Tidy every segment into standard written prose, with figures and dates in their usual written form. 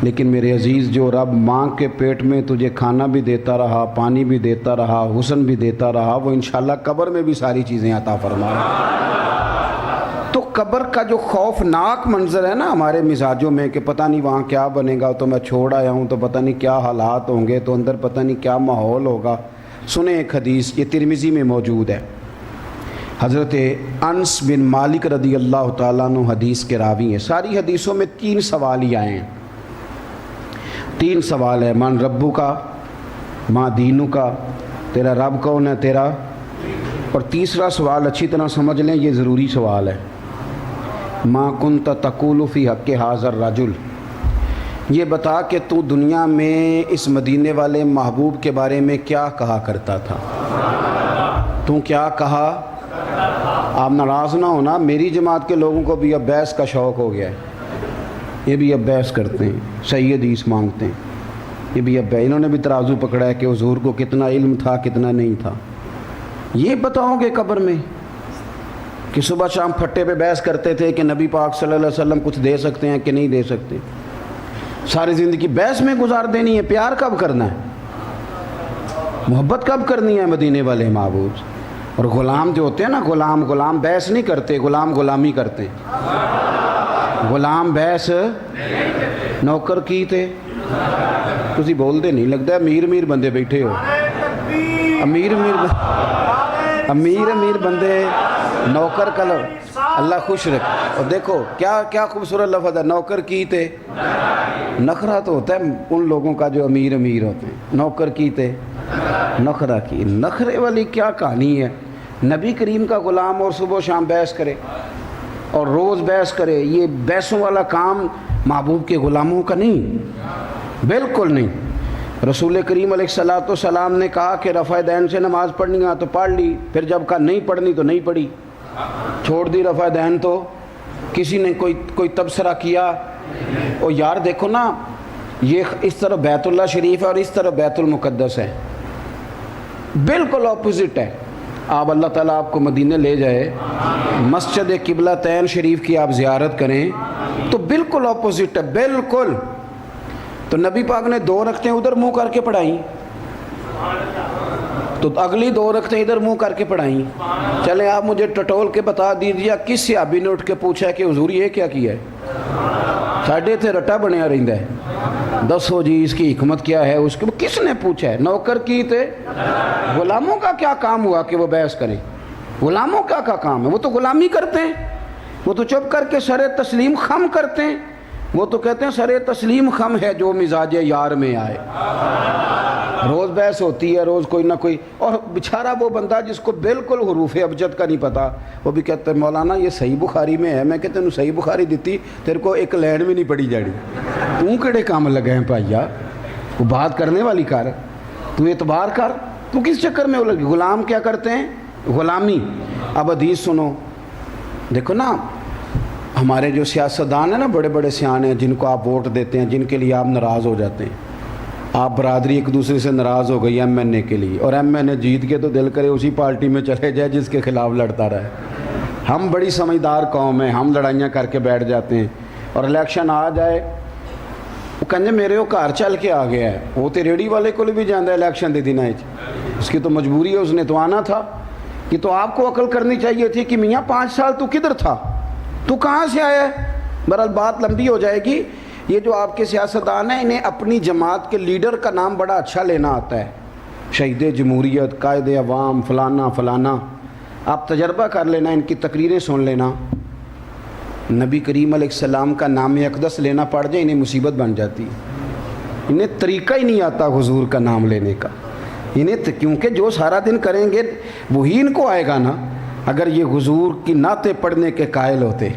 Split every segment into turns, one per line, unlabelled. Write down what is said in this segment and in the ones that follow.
لیکن میرے عزیز جو رب ماں کے پیٹ میں تجھے کھانا بھی دیتا رہا، پانی بھی دیتا رہا، حسن بھی دیتا رہا، وہ انشاءاللہ قبر میں بھی ساری چیزیں عطا فرمائے۔ تو قبر کا جو خوفناک منظر ہے نا ہمارے مزاجوں میں کہ پتہ نہیں وہاں کیا بنے گا، تو میں چھوڑ آیا ہوں تو پتہ نہیں کیا حالات ہوں گے، تو اندر پتہ نہیں کیا ماحول ہوگا۔ سنیں ایک حدیث، یہ ترمذی میں موجود ہے۔ حضرت انس بن مالک رضی اللہ تعالیٰ عنہ حدیث کے راوی ہیں۔ ساری حدیثوں میں 3 سوال ہی آئے ہیں، 3 سوال ہے، من ربو کا، ماں دینو کا، تیرا رب کون ہے تیرا، اور تیسرا سوال اچھی طرح سمجھ لیں، یہ ضروری سوال ہے، ما کنت تقول فی حق ھذا الرجل، یہ بتا کہ تو دنیا میں اس مدینے والے محبوب کے بارے میں کیا کہا کرتا تھا، تو کیا کہا۔ آپ ناراض نہ ہونا، میری جماعت کے لوگوں کو بھی اب بحث کا شوق ہو گیا ہے، یہ بھی اب بحث کرتے ہیں، صحیح حدیث مانگتے ہیں، یہ بھی اب انہوں نے بھی ترازو پکڑا ہے کہ حضور کو کتنا علم تھا کتنا نہیں تھا۔ یہ بتاؤ گے قبر میں کہ صبح شام پھٹے پہ بحث کرتے تھے کہ نبی پاک صلی اللہ علیہ وسلم کچھ دے سکتے ہیں کہ نہیں دے سکتے، ساری زندگی بحث میں گزار دینی ہے۔ پیار کب کرنا ہے، محبت کب کرنی ہے مدینے والے محبوب سے۔ اور غلام جو ہوتے ہیں نا، غلام بحث نہیں کرتے، غلام غلامی کرتے ہیں۔ غلام بحث نوکر کی تھے، تسی بولتے نہیں، لگتا ہے امیر بندے بیٹھے ہو، امیر بندے نوکر کا اللہ خوش رکھ۔ اور دیکھو کیا خوبصورت لفظ ہے، نوکر کی تھے۔ نخرہ تو ہوتا ہے ان لوگوں کا جو امیر ہوتے ہیں، نوکر کی تھے، نخرہ کی۔ نخرے والی کیا کہانی ہے، نبی کریم کا غلام اور صبح و شام بحث کرے اور روز بحث کرے، یہ بحثوں والا کام محبوب کے غلاموں کا نہیں، بالکل نہیں۔ رسول کریم علیہ الصلوۃ والسلام نے کہا کہ رفع دین سے نماز پڑھنی ہے تو پڑھ لی، پھر جب کہا نہیں پڑھنی تو نہیں پڑھی، چھوڑ دی رفع دین۔ تو کسی نے کوئی تبصرہ کیا؟ اور یار دیکھو نا، یہ اس طرف بیت اللہ شریف ہے اور اس طرف بیت المقدس ہے، بالکل اپوزٹ ہے۔ آپ اللہ تعالیٰ آپ کو مدینے لے جائے، مسجد قبلہ تین شریف کی آپ زیارت کریں تو بالکل اپوزٹ ہے، بالکل۔ تو نبی پاک نے 2 رکعتیں ادھر منہ کر کے پڑھائیں تو اگلی 2 رکعتیں ادھر منہ کر کے پڑھائیں۔ چلیں آپ مجھے ٹٹول کے بتا دیجیے کس صحابی نے اٹھ کے پوچھا کہ حضور یہ کیا کیا ہے، ساڈے تھے رٹا بنیا رہندا ہے، دسو جی اس کی حکمت کیا ہے، اس کے کس نے پوچھا ہے؟ نوکر کی تھے۔ غلاموں کا کیا کام ہوا کہ وہ بحث کریں؟ غلاموں کا کام ہے، وہ تو غلامی کرتے ہیں، وہ تو چپ کر کے سر تسلیم خم کرتے ہیں، وہ تو کہتے ہیں سر تسلیم خم ہے جو مزاج یار میں آئے۔ روز بحث ہوتی ہے، روز کوئی نہ کوئی، اور بیچارہ وہ بندہ جس کو بالکل حروف ابجد کا نہیں پتا، وہ بھی کہتے ہیں مولانا یہ صحیح بخاری میں ہے۔ میں کہتے ہیں صحیح بخاری دیتی تیرے کو ایک لین بھی نہیں پڑی جاڑی، تو کیڑے کام لگے ہیں پائیا، وہ بات کرنے والی کر، تو اعتبار کر، تو کس چکر میں لگی؟ غلام کیا کرتے ہیں؟ غلامی۔ اب حدیث سنو، دیکھو نا ہمارے جو سیاستدان ہیں نا، بڑے بڑے سیانے ہیں جن کو آپ ووٹ دیتے ہیں، جن کے لیے آپ ناراض ہو جاتے ہیں، آپ برادری ایک دوسرے سے ناراض ہو گئی ایم این اے کے لیے، اور ایم این اے جیت کے تو دل کرے اسی پارٹی میں چلے جائے جس کے خلاف لڑتا رہے۔ ہم بڑی سمجھدار قوم ہیں، ہم لڑائیاں کر کے بیٹھ جاتے ہیں، اور الیکشن آ جائے وہ کہنے میرے وہ گھر چل کے آ گیا ہے، وہ تو ریڑھی والے کو بھی جانا ہے الیکشن دے دینا ہے، اس کی تو مجبوری ہے، اس نے تو آنا تھا۔ یہ تو آپ کو عقل کرنی چاہیے تھی کہ میاں 5 سال تو کدھر تھا، تو کہاں سے آیا ہے؟ بہرحال بات لمبی ہو جائے گی۔ یہ جو آپ کے سیاستدان ہیں انہیں اپنی جماعت کے لیڈر کا نام بڑا اچھا لینا آتا ہے، شہید جمہوریت، قائد عوام، فلانا فلانا۔ آپ تجربہ کر لینا، ان کی تقریریں سن لینا، نبی کریم علیہ السلام کا نام اقدس لینا پڑ جائے انہیں مصیبت بن جاتی ہے۔ انہیں طریقہ ہی نہیں آتا حضور کا نام لینے کا، انہیں کیونکہ جو سارا دن کریں گے وہی ان کو آئے گا نا، اگر یہ حضور کی نعتیں پڑھنے کے قائل ہوتے۔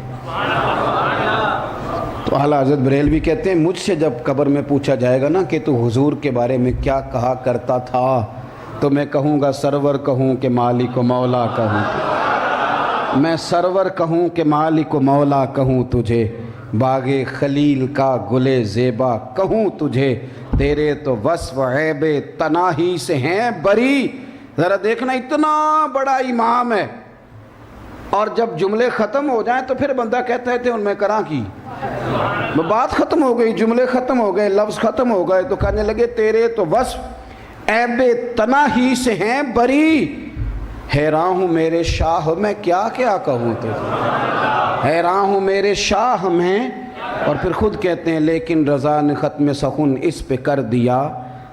تو اعلیٰ حضرت بریلوی کہتے ہیں مجھ سے جب قبر میں پوچھا جائے گا نا کہ تو حضور کے بارے میں کیا کہا کرتا تھا، تو میں کہوں گا سرور کہوں کہ مالک و مولا کہوں، میں سرور کہوں کہ مالک و مولا کہوں تجھے، باغ خلیل کا گلے زیبا کہوں تجھے، تیرے تو وصف عیب تناہی سے ہیں بری۔ ذرا دیکھنا اتنا بڑا امام ہے، اور جب جملے ختم ہو جائیں تو پھر بندہ کہتا ہے ان میں کراں کی بات ختم ہو گئی، جملے ختم ہو گئے، لفظ ختم ہو گئے، تو کہنے لگے تیرے تو وصف عیب تنا ہی سے ہیں بری، حیران ہوں میرے شاہ میں کیا کیا کہوں تجھے، حیران ہوں میرے شاہ میں۔ اور پھر خود کہتے ہیں لیکن رضا نے ختم سخن اس پہ کر دیا،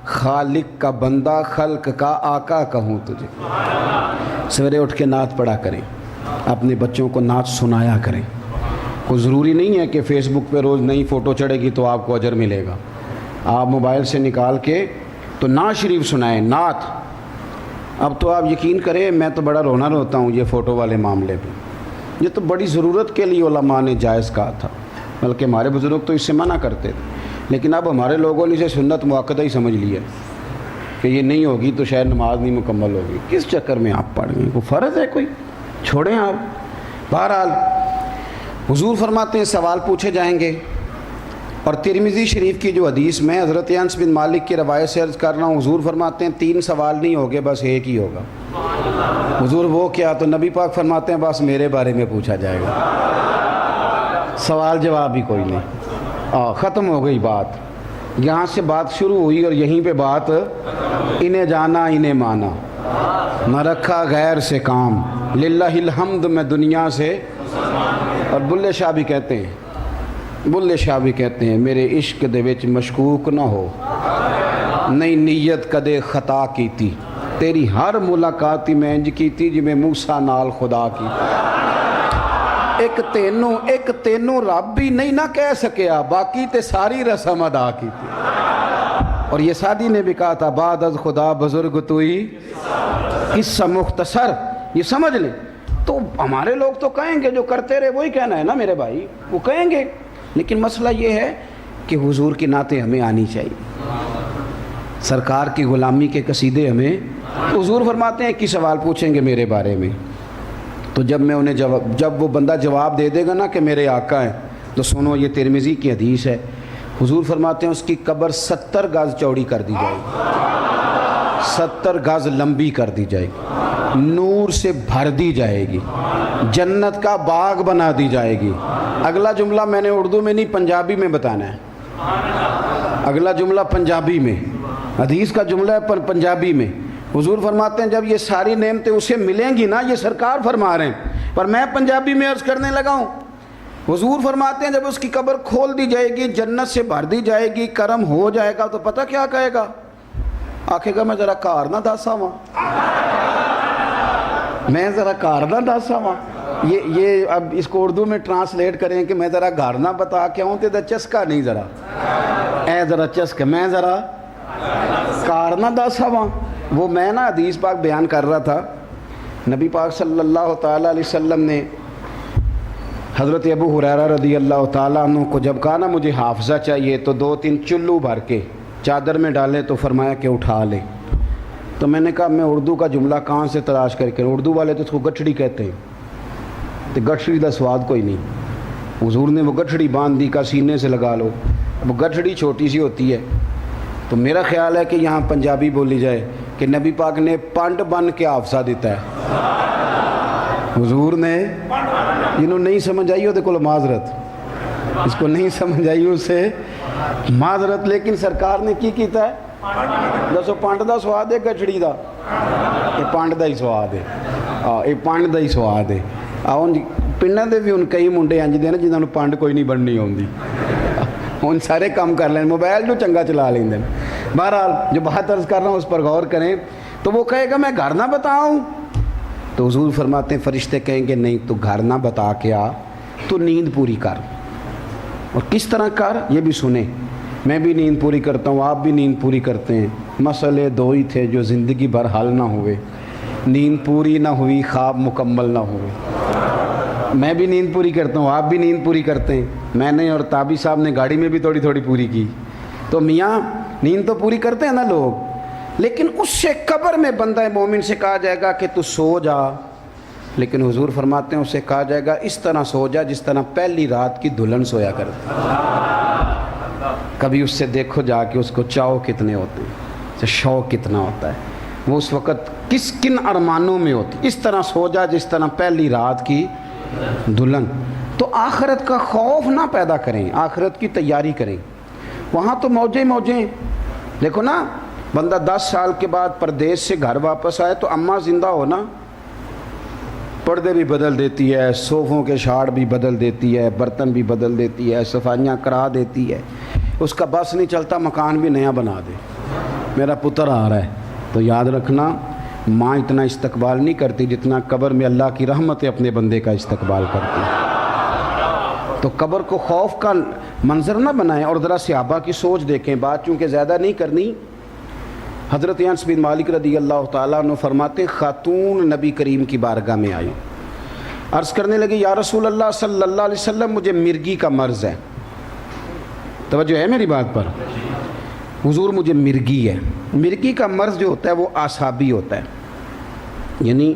خالق کا بندہ خلق کا آقا کہوں تجھے۔ سویرے اٹھ کے نعت پڑھا کریں، اپنے بچوں کو نعت سنایا کریں۔ کوئی ضروری نہیں ہے کہ فیس بک پہ روز نئی فوٹو چڑھے گی تو آپ کو اجر ملے گا، آپ موبائل سے نکال کے تو نعت شریف سنائیں، نعت۔ اب تو آپ یقین کریں میں تو بڑا رونا روتا ہوں یہ فوٹو والے معاملے پہ، یہ تو بڑی ضرورت کے لیے علماء نے جائز کہا تھا، بلکہ ہمارے بزرگ تو اس سے منع کرتے تھے، لیکن اب ہمارے لوگوں نے اسے سنت مؤکدہ ہی سمجھ لیا کہ یہ نہیں ہوگی تو شاید نماز نہیں مکمل ہوگی۔ کس چکر میں آپ پڑھ گئے؟ کوئی فرض ہے کوئی؟ چھوڑیں آپ۔ بہرحال حضور فرماتے ہیں سوال پوچھے جائیں گے، اور ترمذی شریف کی جو حدیث میں حضرت انس بن مالک کی روایت سے عرض کر رہا ہوں، حضور فرماتے ہیں 3 سوال نہیں ہوگے، بس ایک ہی ہوگا۔ حضور وہ کیا؟ تو نبی پاک فرماتے ہیں بس میرے بارے میں پوچھا جائے گا، سوال جواب بھی کوئی نہیں، ختم ہو گئی بات۔ یہاں سے بات شروع ہوئی اور یہیں پہ بات، انہیں جانا انہیں مانا، نہ رکھا غیر سے کام، للہ الحمد میں دنیا سے۔ اور بلے شاہ بھی کہتے ہیں میرے عشق دے وچ مشکوک نہ ہو، نہیں نیت کدے خطا کیتی، تیری ہر ملاقاتی میں انج کیتی جویں موسیٰ نال خدا کی۔ ایک تینوں رب بھی نہیں نہ کہہ سکیا، باقی تے ساری رسم ادا کی تھی۔ اور یہ سادی نے بھی کہا تھا بعد از خدا بزرگ توئی، قصہ مختصر، یہ سمجھ لیں۔ تو ہمارے لوگ تو کہیں گے جو کرتے رہے وہی کہنا ہے نا میرے بھائی، وہ کہیں گے، لیکن مسئلہ یہ ہے کہ حضور کی نعتیں ہمیں آنی چاہیے، سرکار کی غلامی کے قصیدے ہمیں۔ حضور فرماتے ہیں کہ سوال پوچھیں گے میرے بارے میں، تو جب وہ بندہ جواب دے دے گا نا کہ میرے آقا ہیں، تو سنو یہ ترمذی کی حدیث ہے، حضور فرماتے ہیں اس کی قبر 70 گز چوڑی کر دی جائے گی، 70 گز لمبی کر دی جائے گی، نور سے بھر دی جائے گی، جنت کا باغ بنا دی جائے گی۔ اگلا جملہ میں نے اردو میں نہیں پنجابی میں بتانا ہے، اگلا جملہ پنجابی میں، حدیث کا جملہ ہے پر پنجابی میں۔ حضور فرماتے ہیں جب یہ ساری نعمتیں اسے ملیں گی نا، یہ سرکار فرما رہے ہیں پر میں پنجابی میں عرض کرنے لگا ہوں۔ حضور فرماتے ہیں جب اس کی قبر کھول دی جائے گی، جنت سے بھر دی جائے گی، کرم ہو جائے گا، تو پتہ کیا کہے گا؟ آکھے گا میں ذرا کار نہ داسا ماں، میں ذرا کار نہ داسا ماں۔ یہ اب اس کو اردو میں ٹرانسلیٹ کریں کہ میں ذرا گھر نہ بتا کے آؤں تے چسکا نہیں، ذرا اے ذرا چسکا، میں ذرا کار نہ داسا ماں۔ وہ میں نا حدیث پاک بیان کر رہا تھا، نبی پاک صلی اللہ تعالیٰ علیہ وسلم نے حضرت ابو ہریرہ رضی اللہ تعالیٰ عنہ کو جب کہا نا مجھے حافظہ چاہیے تو 2-3 چلو بھر کے چادر میں ڈالے، تو فرمایا کہ اٹھا لے۔ تو میں نے کہا میں اردو کا جملہ کہاں سے تلاش کر کے، اردو والے تو اس کو گٹھڑی کہتے ہیں، تو گٹھڑی کا سواد کوئی نہیں۔ حضور نے وہ گٹھڑی باندھ دی کا سینے سے لگا لو، وہ گٹھڑی چھوٹی سی ہوتی ہے، تو میرا خیال ہے کہ یہاں پنجابی بولی جائے کہ نبی پاک نے پانڈ بن کے حافظہ دیتا ہے، حضور نے جنہوں نہیں سمجھ آئی وہ معذرت، اس کو نہیں سمجھ آئی اسے معذرت، لیکن سرکار نے کی کیتا ہے؟ دسو پانڈ دا سواد ہے گٹھڑی دا؟ یہ پانڈ دا ہی سواد ہے، یہ پانڈ دا ہی سواد ہے۔ پنڈاں دے بھی ہن کئی منڈے انج دے نا جنہاں نوں پانڈ کوئی نہیں بننی ہوندی، ہن سارے کام کر لیں، موبائل جو چنگا چلا لیں۔ بہرحال جو بات عرض کر رہا ہوں اس پر غور کریں، تو وہ کہے گا میں گھر نہ بتاؤں، تو حضور فرماتے ہیں فرشتے کہیں گے نہیں تو گھر نہ بتا کے آ، تو نیند پوری کر۔ اور کس طرح کر یہ بھی سنیں، میں بھی نیند پوری کرتا ہوں، آپ بھی نیند پوری کرتے ہیں، مسئلے 2 ہی تھے جو زندگی بھر حل نہ ہوئے، نیند پوری نہ ہوئی، خواب مکمل نہ ہوئے۔ میں بھی نیند پوری کرتا ہوں، آپ بھی نیند پوری کرتے ہیں، میں نے اور تابی صاحب نے گاڑی میں بھی تھوڑی تھوڑی پوری کی، تو میاں نیند تو پوری کرتے ہیں نا لوگ، لیکن اس سے قبر میں بندہ مومن سے کہا جائے گا کہ تو سو جا، لیکن حضور فرماتے ہیں اسے کہا جائے گا اس طرح سو جا جس طرح پہلی رات کی دلہن سویا کرتی۔ کبھی اس سے دیکھو جا کے اس کو چاؤ کتنے ہوتے ہیں، شوق کتنا ہوتا ہے، وہ اس وقت کس کن ارمانوں میں ہوتی، اس طرح سو جا جس طرح پہلی رات کی دلہن۔ تو آخرت کا خوف نہ پیدا کریں، آخرت کی تیاری کریں۔ وہاں تو موجیں موجیں، دیکھو نا، بندہ 10 سال کے بعد پردیس سے گھر واپس آئے تو اماں زندہ ہو نا، پردے بھی بدل دیتی ہے، صوفوں کے شاڑ بھی بدل دیتی ہے، برتن بھی بدل دیتی ہے، صفائیاں کرا دیتی ہے، اس کا بس نہیں چلتا مکان بھی نیا بنا دے۔ میرا پتر آ رہا ہے، تو یاد رکھنا ماں اتنا استقبال نہیں کرتی جتنا قبر میں اللہ کی رحمت اپنے بندے کا استقبال کرتی ہے۔ تو قبر کو خوف کا منظر نہ بنائیں، اور ذرا صحابہ کی سوچ دیکھیں۔ بات چونکہ زیادہ نہیں کرنی، حضرت انس بن مالک رضی اللہ تعالیٰ عنہ فرماتے خاتون نبی کریم کی بارگاہ میں آئی، عرض کرنے لگے یا رسول اللہ صلی اللہ علیہ وسلم مجھے مرگی کا مرض ہے۔ توجہ ہے میری بات پر؟ حضور مجھے مرگی ہے۔ مرگی کا مرض جو ہوتا ہے وہ اعصابی ہوتا ہے، یعنی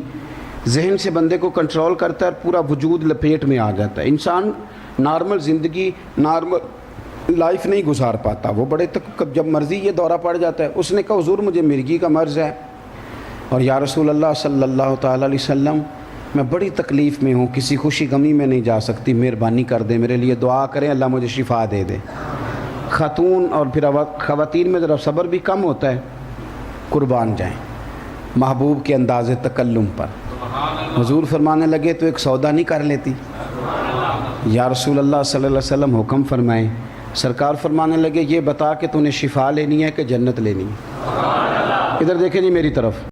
ذہن سے بندے کو کنٹرول کرتا ہے اور پورا وجود لپیٹ میں آ جاتا ہے۔ انسان نارمل زندگی، نارمل لائف نہیں گزار پاتا، وہ بڑے تک جب مرضی یہ دورہ پڑ جاتا ہے۔ اس نے کہا حضور مجھے مرگی کا مرض ہے، اور یا رسول اللہ صلی اللہ تعالیٰ علیہ وسلم میں بڑی تکلیف میں ہوں، کسی خوشی غمی میں نہیں جا سکتی، مہربانی کر دیں، میرے لیے دعا کریں اللہ مجھے شفا دے دے۔ خاتون اور پھر خواتین میں ذرا صبر بھی کم ہوتا ہے، قربان جائیں محبوب کے انداز تکلم پر۔ حضور فرمانے لگے تو ایک سودا نہیں کر لیتی؟ یا رسول اللہ صلی اللہ علیہ وسلم حکم فرمائیں۔ سرکار فرمانے لگے یہ بتا کہ تو نے شفا لینی ہے کہ جنت لینی ہے؟ ادھر دیکھیں جی میری طرف۔